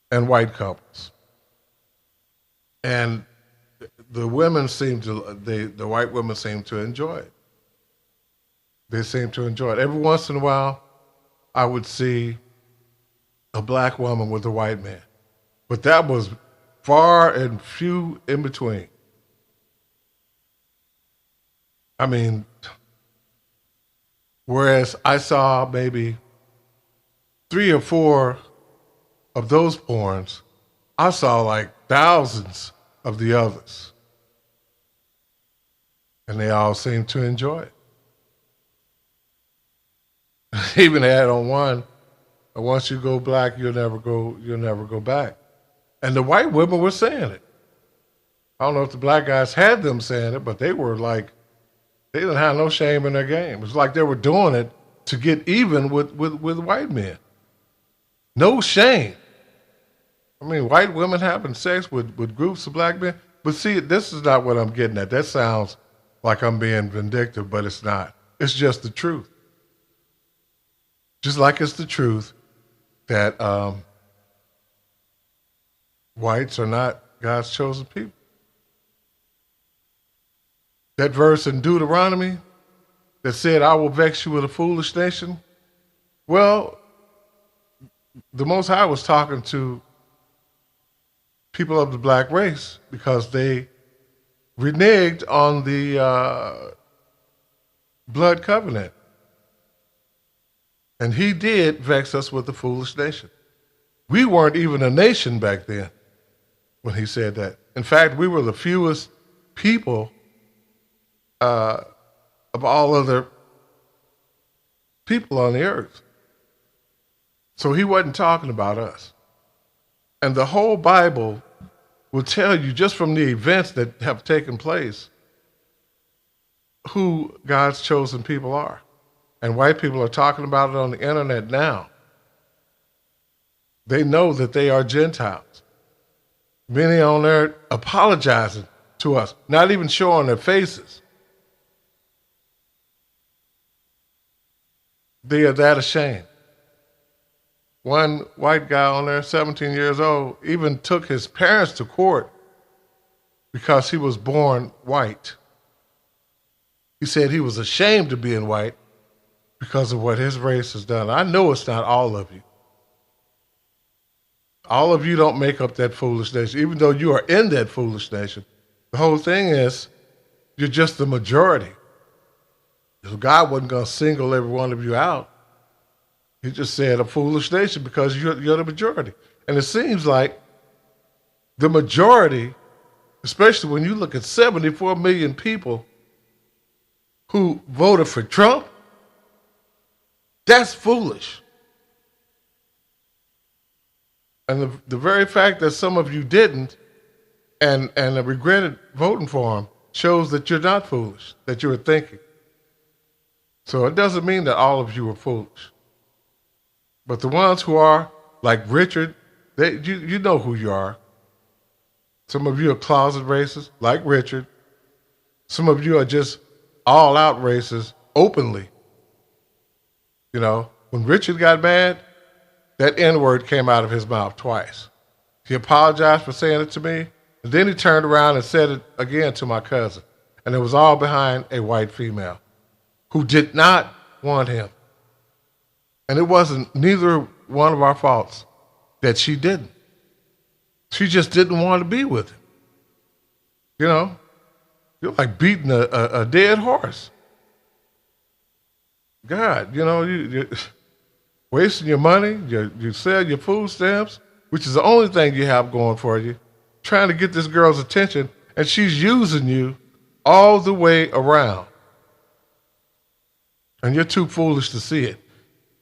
and white couples. And the white women seem to enjoy it. They seem to enjoy it. Every once in a while, I would see a black woman with a white man. But that was far and few in between. I mean, whereas I saw maybe 3 or 4 of those porns, I saw like thousands of the others. And they all seemed to enjoy it. Even had on one, once you go black, you'll never go back. And the white women were saying it. I don't know if the black guys had them saying it, but they were like, they didn't have no shame in their game. It was like they were doing it to get even with white men. No shame. I mean, white women having sex with groups of black men. But see, this is not what I'm getting at. That sounds like I'm being vindictive, but it's not. It's just the truth. Just like it's the truth that whites are not God's chosen people. That verse in Deuteronomy that said, I will vex you with a foolish nation. Well, the Most High was talking to people of the black race because they reneged on the blood covenant. And he did vex us with a foolish nation. We weren't even a nation back then when he said that. In fact, we were the fewest people of all other people on the earth. So he wasn't talking about us. And the whole Bible will tell you, just from the events that have taken place, who God's chosen people are. And white people are talking about it on the internet now. They know that they are Gentiles. Many on there apologizing to us, not even showing their faces. They are that ashamed. One white guy on there, 17 years old, even took his parents to court because he was born white. He said he was ashamed of being white because of what his race has done. I know it's not all of you. All of you don't make up that foolish nation, even though you are in that foolish nation. The whole thing is, you're just the majority. So God wasn't going to single every one of you out. He just said a foolish nation because you're the majority. And it seems like the majority, especially when you look at 74 million people who voted for Trump, that's foolish. And the very fact that some of you didn't and regretted voting for him shows that you're not foolish, that you were thinking. So it doesn't mean that all of you are foolish. But the ones who are, like Richard, you know who you are. Some of you are closet racists, like Richard. Some of you are just all-out racists, openly. You know, when Richard got mad, that N-word came out of his mouth twice. He apologized for saying it to me, and then he turned around and said it again to my cousin. And it was all behind a white female who did not want him. And it wasn't neither one of our faults that she didn't. She just didn't want to be with him. You know, you're like beating a dead horse. God, you're wasting your money. You sell your food stamps, which is the only thing you have going for you, trying to get this girl's attention, and she's using you all the way around. And you're too foolish to see it.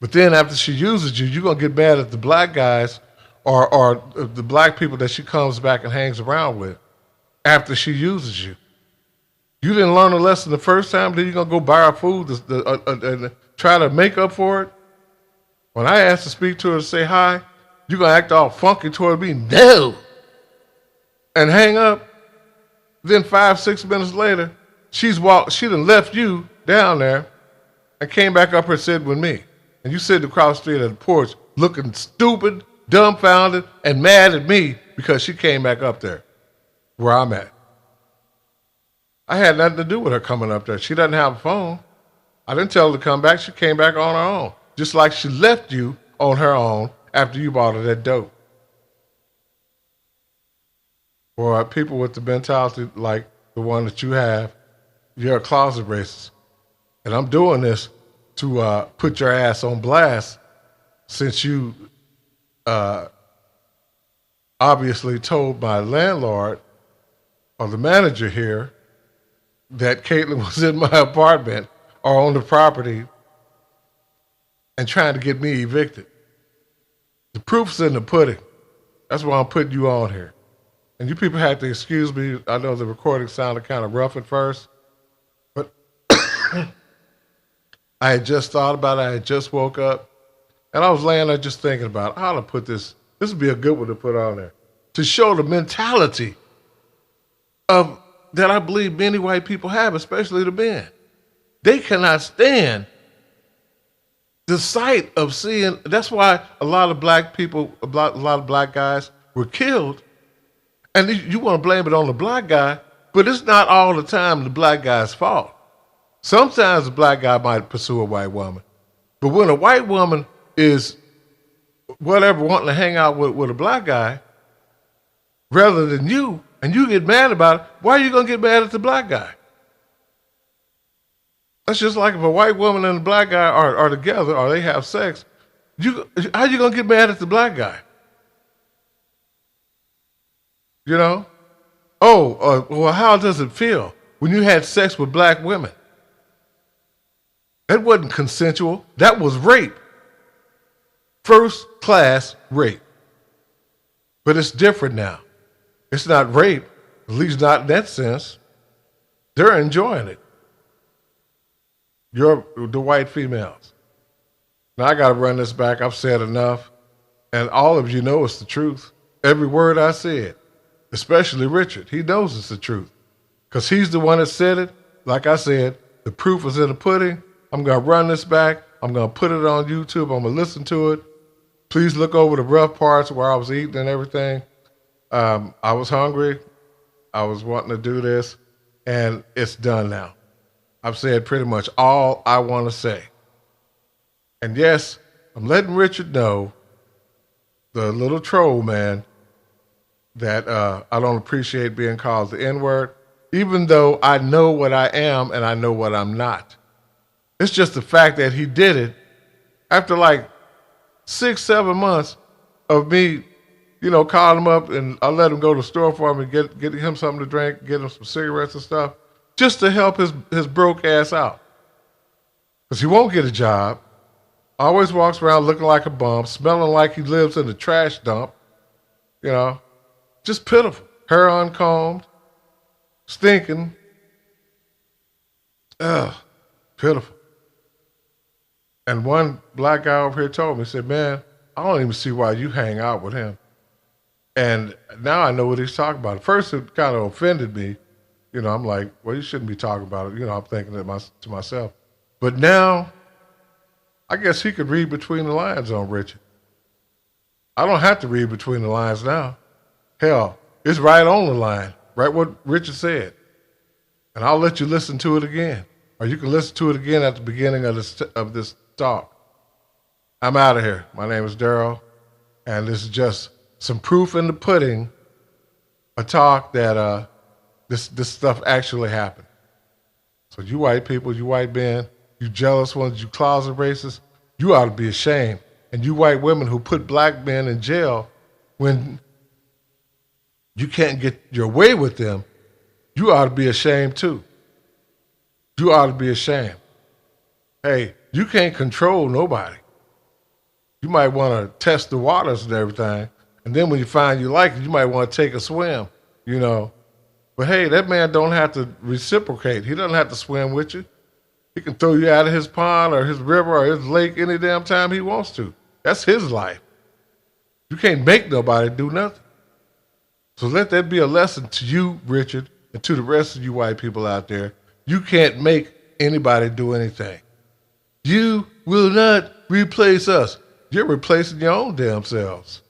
But then after she uses you, you're going to get mad at the black guys or the black people that she comes back and hangs around with after she uses you. You didn't learn a lesson the first time, then you're going to go buy her food and try to make up for it? When I asked to speak to her to say hi, you're going to act all funky toward me? No! And hang up. Then 5-6 minutes later, she done left you down there and came back up here sitting with me. And you sitting across the street at the porch looking stupid, dumbfounded, and mad at me because she came back up there where I'm at. I had nothing to do with her coming up there. She doesn't have a phone. I didn't tell her to come back. She came back on her own. Just like she left you on her own after you bought her that dope. For people with the mentality like the one that you have, you're a closet racist. And I'm doing this to put your ass on blast since you obviously told my landlord or the manager here that Caitlin was in my apartment or on the property and trying to get me evicted. The proof's in the pudding. That's why I'm putting you on here. And you people have to excuse me. I know the recording sounded kind of rough at first, but I had just thought about it. I had just woke up, and I was laying there just thinking about how to put this. This would be a good one to put on there to show the mentality of that I believe many white people have, especially the men. They cannot stand the sight of seeing. That's why a lot of black people, a lot of black guys were killed. And you want to blame it on the black guy, but it's not all the time the black guy's fault. Sometimes the black guy might pursue a white woman. But when a white woman is whatever wanting to hang out with a black guy rather than you, and you get mad about it, why are you going to get mad at the black guy? That's just like if a white woman and a black guy are together or they have sex, how you going to get mad at the black guy? You know? Well, how does it feel when you had sex with black women? That wasn't consensual. That was rape. First class rape. But it's different now. It's not rape, at least not in that sense. They're enjoying it. You're the white females. Now I got to run this back. I've said enough. And all of you know it's the truth. Every word I said. Especially Richard. He knows it's the truth. Because he's the one that said it. Like I said, the proof is in the pudding. I'm going to run this back. I'm going to put it on YouTube. I'm going to listen to it. Please look over the rough parts where I was eating and everything. I was hungry. I was wanting to do this. And it's done now. I've said pretty much all I want to say. And yes, I'm letting Richard know, the little troll man, that I don't appreciate being called the N-word, even though I know what I am and I know what I'm not. It's just the fact that he did it after like 6-7 months of me, calling him up, and I let him go to the store for him and get him something to drink, get him some cigarettes and stuff, just to help his broke ass out. Because he won't get a job, always walks around looking like a bum, smelling like he lives in a trash dump, just pitiful. Hair uncombed, stinking. Ugh, pitiful. And one black guy over here told me, he said, man, I don't even see why you hang out with him. And now I know what he's talking about. At first it kind of offended me. I'm like, well, you shouldn't be talking about it. I'm thinking to myself. But now, I guess he could read between the lines on Richard. I don't have to read between the lines now. Hell, it's right on the line, right what Richard said. And I'll let you listen to it again. Or you can listen to it again at the beginning of this talk. I'm out of here. My name is Daryl, and this is just some proof in the pudding, a talk that this stuff actually happened. So you white people, you white men, you jealous ones, you closet racists, you ought to be ashamed. And you white women who put black men in jail when you can't get your way with them, you ought to be ashamed too. You ought to be ashamed. Hey, you can't control nobody. You might want to test the waters and everything. And then when you find you like it, you might want to take a swim, you know. But hey, that man don't have to reciprocate. He doesn't have to swim with you. He can throw you out of his pond or his river or his lake any damn time he wants to. That's his life. You can't make nobody do nothing. So let that be a lesson to you, Richard, and to the rest of you white people out there. You can't make anybody do anything. You will not replace us. You're replacing your own damn selves.